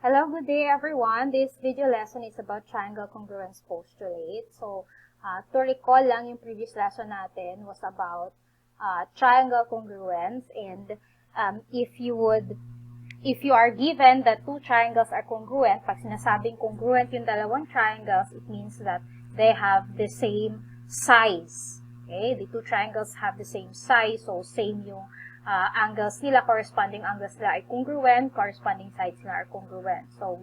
Hello, good day everyone. This video lesson is about triangle congruence postulate. So, to recall lang, yung previous lesson natin was about triangle congruence, and if you are given that two triangles are congruent, pag sinasabing congruent yung dalawang triangles, it means that they have the same size. Okay? The two triangles have the same size, so same yung angles nila, corresponding angles nila ay congruent, corresponding sides nila are congruent. So,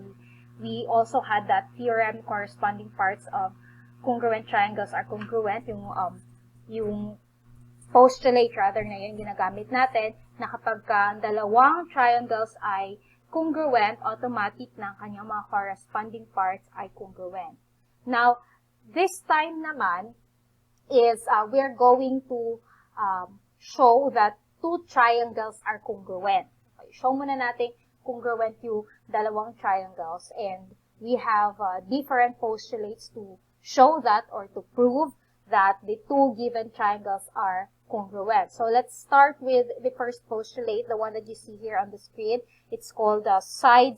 we also had that theorem, corresponding parts of congruent triangles are congruent, yung postulate rather na yung ginagamit natin, na kapag dalawang triangles ay congruent, automatic na kanyang mga corresponding parts ay congruent. Now, this time naman is we're going to show that two triangles are congruent. Okay, show muna natin congruent yung dalawang triangles, and we have different postulates to show that or to prove that the two given triangles are congruent. So let's start with the first postulate, the one that you see here on the screen. It's called the side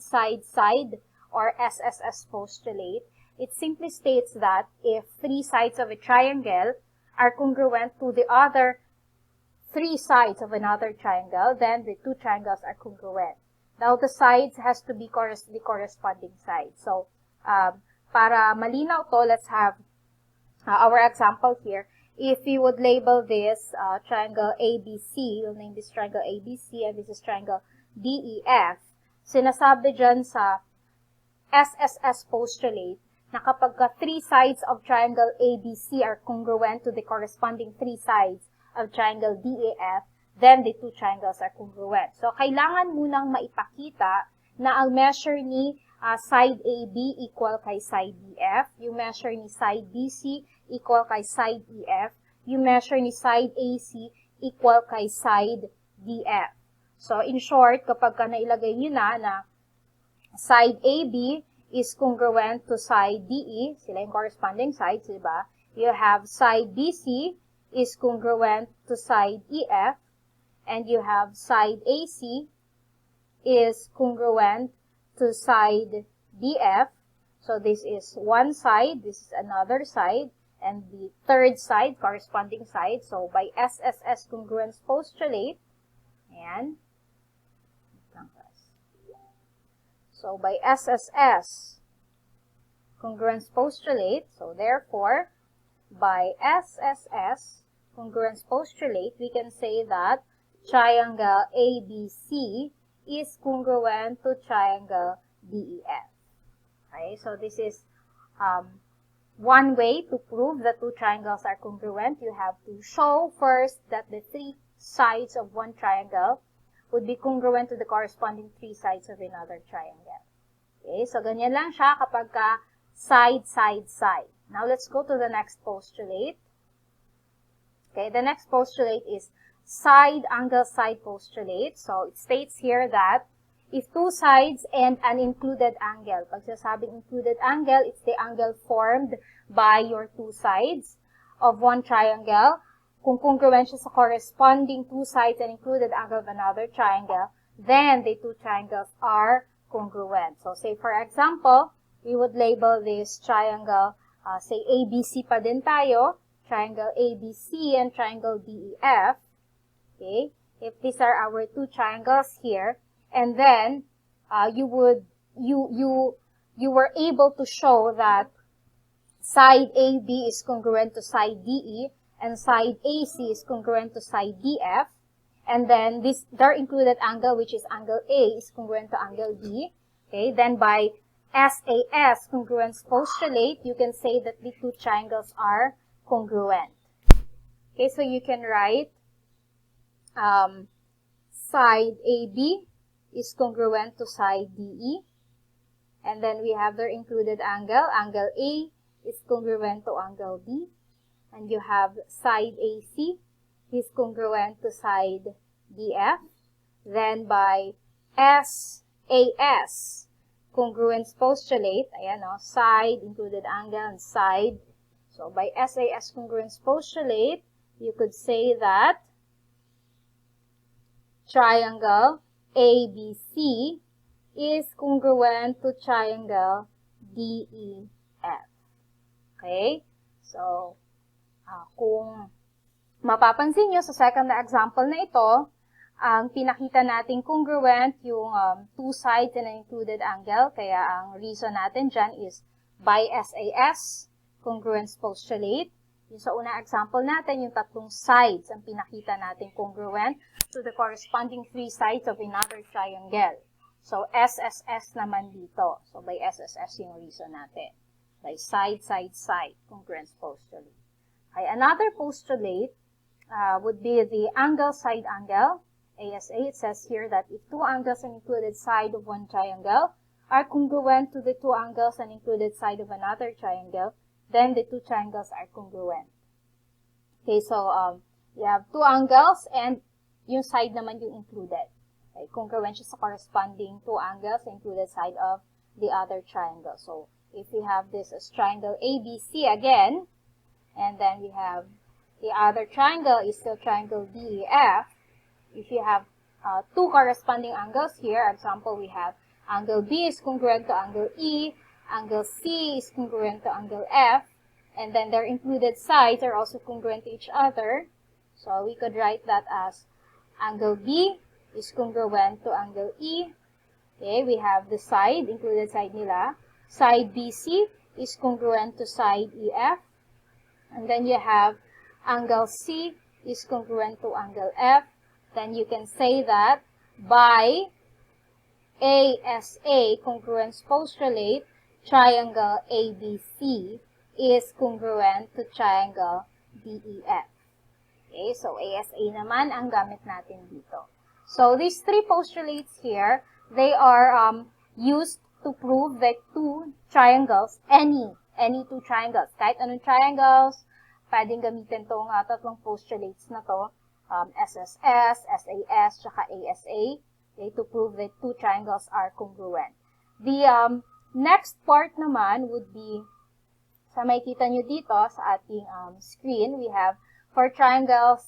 or SSS postulate. It simply states that if three sides of a triangle are congruent to the other three sides of another triangle, then the two triangles are congruent. Now, the sides has to be the corresponding sides. So, para malinaw to, let's have our example here. If you would label this triangle ABC, you'll name this triangle ABC, and this is triangle DEF, sinasabi dyan sa SSS postulate na kapag three sides of triangle ABC are congruent to the corresponding three sides of triangle DEF, then the two triangles are congruent. So, kailangan munang maipakita na ang measure ni side AB equal kay side DF, yung measure ni side BC equal kay side EF, yung measure ni side AC equal kay side DF. So, in short, kapag nailagay nyo na side AB is congruent to side DE, sila yung corresponding sides, diba? You have side BC is congruent to side EF, and you have side AC is congruent to side DF. So this is one side, this is another side, and the third side, corresponding side. So by SSS congruence postulate, and so by SSS congruence postulate, so therefore, by SSS congruence postulate, we can say that triangle ABC is congruent to triangle DEF. Okay, so this is one way to prove that two triangles are congruent. You have to show first that the three sides of one triangle would be congruent to the corresponding three sides of another triangle. Okay, so ganyan lang siya kapag side. Now, let's go to the next postulate. Okay, the next postulate is side angle side postulate. So, it states here that if two sides and an included angle, pag sinasabing included angle, it's the angle formed by your two sides of one triangle. Kung congruent siya sa corresponding two sides and included angle of another triangle, then the two triangles are congruent. So, say for example, we would label this triangle, say ABC pa din tayo, triangle ABC and triangle DEF. Okay, if these are our two triangles here, and then you were able to show that side AB is congruent to side DE and side AC is congruent to side DF, and then their included angle, which is angle A, is congruent to angle D. Okay, then by SAS congruence postulate, you can say that the two triangles are congruent. Okay, so you can write side AB is congruent to side DE, and then we have their included angle. Angle A is congruent to angle B, and you have side AC is congruent to side DF. Then by SAS congruence postulate, ayan o, side, included angle, and side. So, by SAS congruence postulate, you could say that triangle ABC is congruent to triangle DEF. Okay? So, kung mapapansin nyo sa second na example na ito, ang pinakita nating congruent yung two sides and an included angle. Kaya ang reason natin dyan is by SAS, Congruence Postulate. Yung sa unang example natin, yung tatlong sides ang pinakita natin congruent to the corresponding three sides of another triangle. So, SSS naman dito. So, by SSS yung reason natin. By side, side, side, Congruence Postulate. Okay, another postulate would be the angle, side angle. ASA, it says here that if two angles and included side of one triangle are congruent to the two angles and included side of another triangle, then the two triangles are congruent. Okay, so you have two angles and yung side naman yung included. Okay, congruent siya sa corresponding two angles and included side of the other triangle. So, if we have this as triangle ABC again, and then we have the other triangle is still triangle DEF, if you have two corresponding angles here, example, we have angle B is congruent to angle E, angle C is congruent to angle F, and then their included sides are also congruent to each other. So, we could write that as angle B is congruent to angle E. Okay, we have the side, included side nila. Side BC is congruent to side EF. And then you have angle C is congruent to angle F. Then you can say that by ASA, Congruence Postulate, triangle ABC is congruent to triangle DEF. Okay, so ASA naman ang gamit natin dito. So these three postulates here, they are used to prove that two triangles, any two triangles, kahit anong triangles, pwedeng gamitin tong tatlong postulates na to. SSS, SAS, tsaka ASA, okay, to prove that two triangles are congruent. The next part naman would be, sa makikita nyo dito sa ating screen, we have for triangle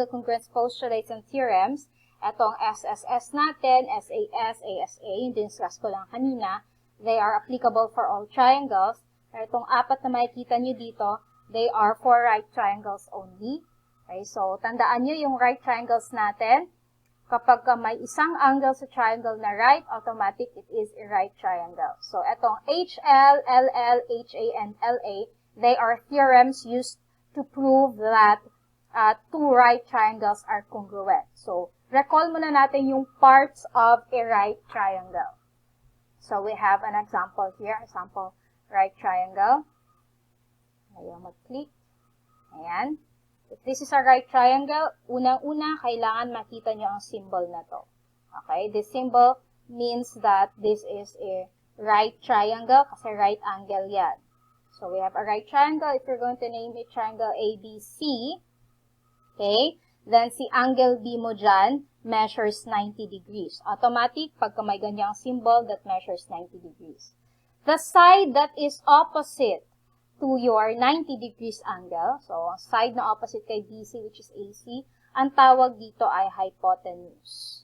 congruence postulates and theorems, etong SSS natin, SAS, ASA, yung diniscuss ko lang kanina, they are applicable for all triangles. Itong apat na makikita nyo dito, they are for right triangles only. Okay, so tandaan nyo yung right triangles natin. Kapag may isang angle sa triangle na right, automatic it is a right triangle. So etong HL, LL, HA, and LA, they are theorems used to prove that two right triangles are congruent. So recall muna natin yung parts of a right triangle. So we have an example here, example right triangle. Ayaw mag-click. Ayan. If this is a right triangle, unang-una, kailangan makita nyo ang symbol na to. Okay? This symbol means that this is a right triangle kasi right angle yan. So, we have a right triangle. If you're going to name it triangle ABC, okay, then si angle B mo dyan measures 90 degrees. Automatic, pagka may ganyang symbol, that measures 90 degrees. The side that is opposite to your 90 degrees angle, so ang side na opposite kay BC, which is AC, ang tawag dito ay hypotenuse.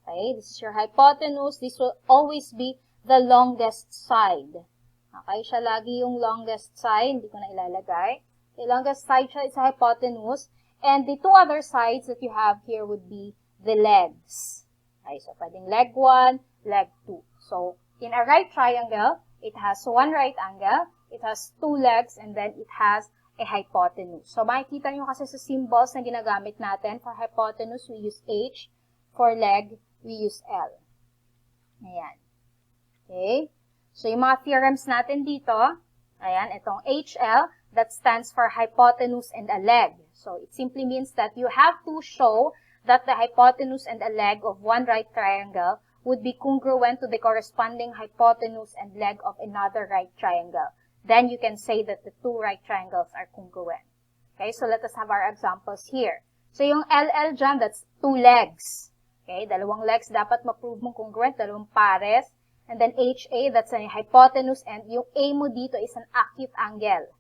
Okay, this is your hypotenuse. This will always be the longest side. Okay, siya lagi yung longest side, hindi ko na ilalagay. The longest side siya is hypotenuse, and the two other sides that you have here would be the legs. Okay, so pwedeng leg 1, leg 2. So, in a right triangle, it has one right angle, it has two legs, and then it has a hypotenuse. So, makikita nyo kasi sa symbols na ginagamit natin. For hypotenuse, we use H. For leg, we use L. Ayan. Okay? So, yung mga theorems natin dito, ayan, itong HL, that stands for hypotenuse and a leg. So, it simply means that you have to show that the hypotenuse and a leg of one right triangle would be congruent to the corresponding hypotenuse and leg of another right triangle. Then you can say that the two right triangles are congruent. Okay, so let us have our examples here. So yung LL dyan, that's two legs. Okay, dalawang legs dapat ma-prove mong congruent, dalawang pares. And then HA, that's a hypotenuse, and yung A mo dito is an acute angle.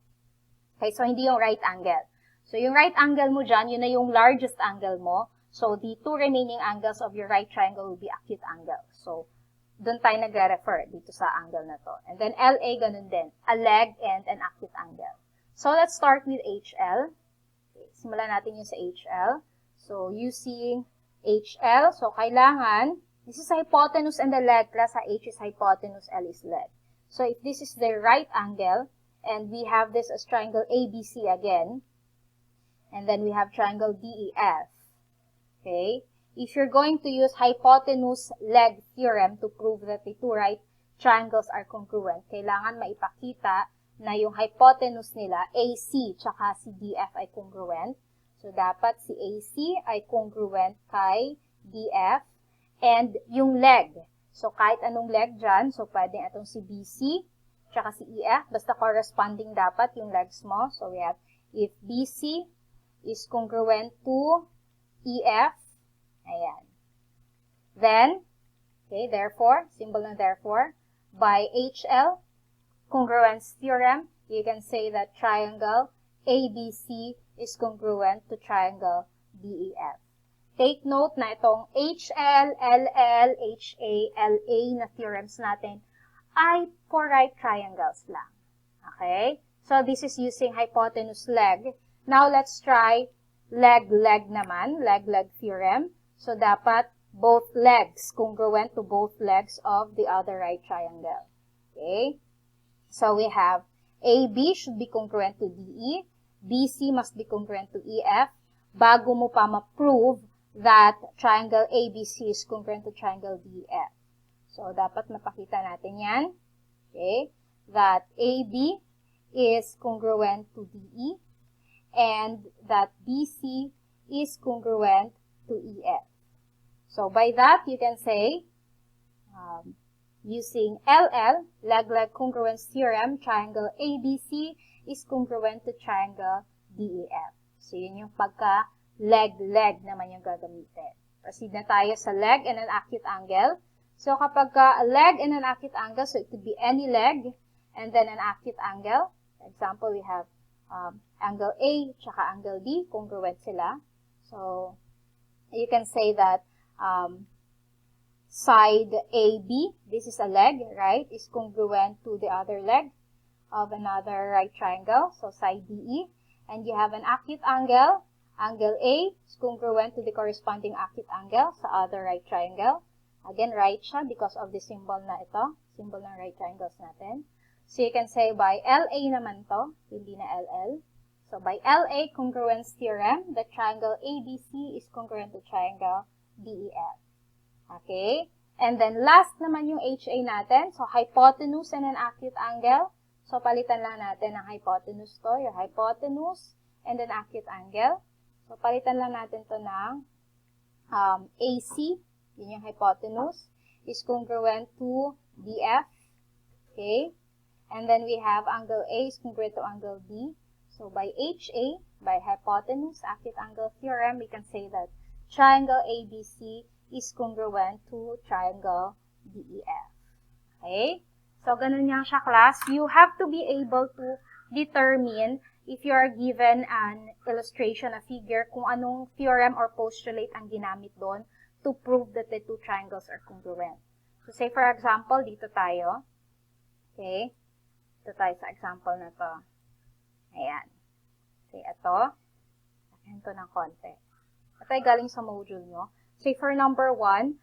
Okay, so hindi yung right angle. So yung right angle mo dyan, yun na yung largest angle mo. So, the two remaining angles of your right triangle will be acute angle. So, doon tayo nagre-refer dito sa angle na to. And then, LA, ganun din. A leg and an acute angle. So, let's start with HL. Okay, simulan natin yung sa HL. So, using HL, so kailangan, this is hypotenuse and the leg, plus sa H is hypotenuse, L is leg. So, if this is the right angle, and we have this as triangle ABC again, and then we have triangle DEF, okay? If you're going to use hypotenuse leg theorem to prove that the two right triangles are congruent, kailangan maipakita na yung hypotenuse nila, AC, tsaka si DF ay congruent. So, dapat si AC ay congruent kay DF, and yung leg. So, kahit anong leg dyan, so pwedeng itong si BC, tsaka si EF, basta corresponding dapat yung legs mo. So, we have, if BC is congruent to EF, ayan. Then, okay, therefore, symbol ng therefore, by HL, congruence theorem, you can say that triangle ABC is congruent to triangle DEF. Take note na itong HL, LL, HA, LA na theorems natin ay for right triangles lang. Okay? So, this is using hypotenuse leg. Now, let's try leg naman, leg theorem. So, dapat both legs congruent to both legs of the other right triangle. Okay? So, we have AB should be congruent to DE, BC must be congruent to EF, bago mo pa ma-prove that triangle ABC is congruent to triangle DEF. So, dapat mapakita natin yan. Okay? That AB is congruent to DE and that BC is congruent to EF. So, by that, you can say, using LL, leg-leg congruence theorem, triangle ABC is congruent to triangle DEF. So, yun yung pagka leg naman yung gagamitin. Proceed na tayo sa leg and an acute angle. So, kapag a leg and an acute angle, so it could be any leg and then an acute angle. For example, we have angle A tsaka angle D, congruent sila. So, you can say that side AB, this is a leg, right, is congruent to the other leg of another right triangle, so side DE. And you have an acute angle. Angle A is congruent to the corresponding acute angle sa other right triangle. Again, right siya because of the symbol na ito, symbol ng right triangles natin. So, you can say by LA naman to, hindi na LL. So, by LA congruence theorem, the triangle ABC is congruent to triangle DEF. Okay? And then, last naman yung HA natin. So, hypotenuse and an acute angle. So, palitan lang natin ng hypotenuse to, your hypotenuse and an acute angle. So, palitan lang natin to ng AC, yun yung hypotenuse, is congruent to DF. Okay? And then we have angle A is congruent to angle D. So, by HA, by hypotenuse, acute angle theorem, we can say that triangle ABC is congruent to triangle DEF. Okay? So, ganun yan siya, class. You have to be able to determine if you are given an illustration, a figure, kung anong theorem or postulate ang ginamit doon to prove that the two triangles are congruent. So, say for example, dito tayo. Okay? Dito tayo sa example na to. Ayan. Okay, ito. Ito ng konti. Ito ay galing sa module nyo. Say for number 1,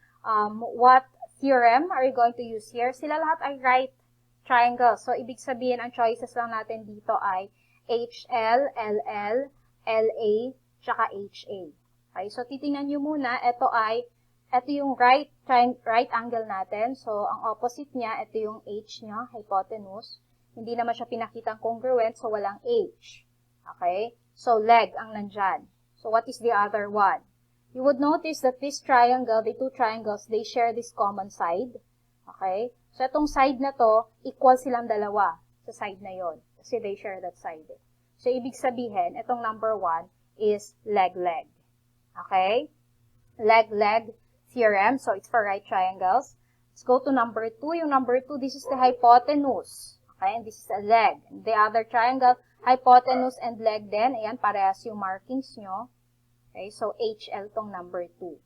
what theorem are you going to use here? Sila lahat ay right triangles. So, ibig sabihin, ang choices lang natin dito ay HL, LL, LA, tsaka HA. Okay, so titingnan nyo muna, ito yung right angle natin. So, ang opposite niya, ito yung H niya, hypotenuse. Hindi naman siya pinakitang congruent, so walang H. Okay, so leg ang nandyan. So, what is the other one? You would notice that this triangle, the two triangles, they share this common side. Okay, so itong side na to, equal silang dalawa sa side na yon. Kasi they share that side. So, ibig sabihin, itong number 1 is leg-leg. Okay? Leg-leg theorem. So, it's for right triangles. Let's go to number 2. Yung number 2, this is the hypotenuse. Okay? And this is a leg. And the other triangle, hypotenuse and leg din. Ayan, parehas yung markings nyo. Okay, so HL tong number 2.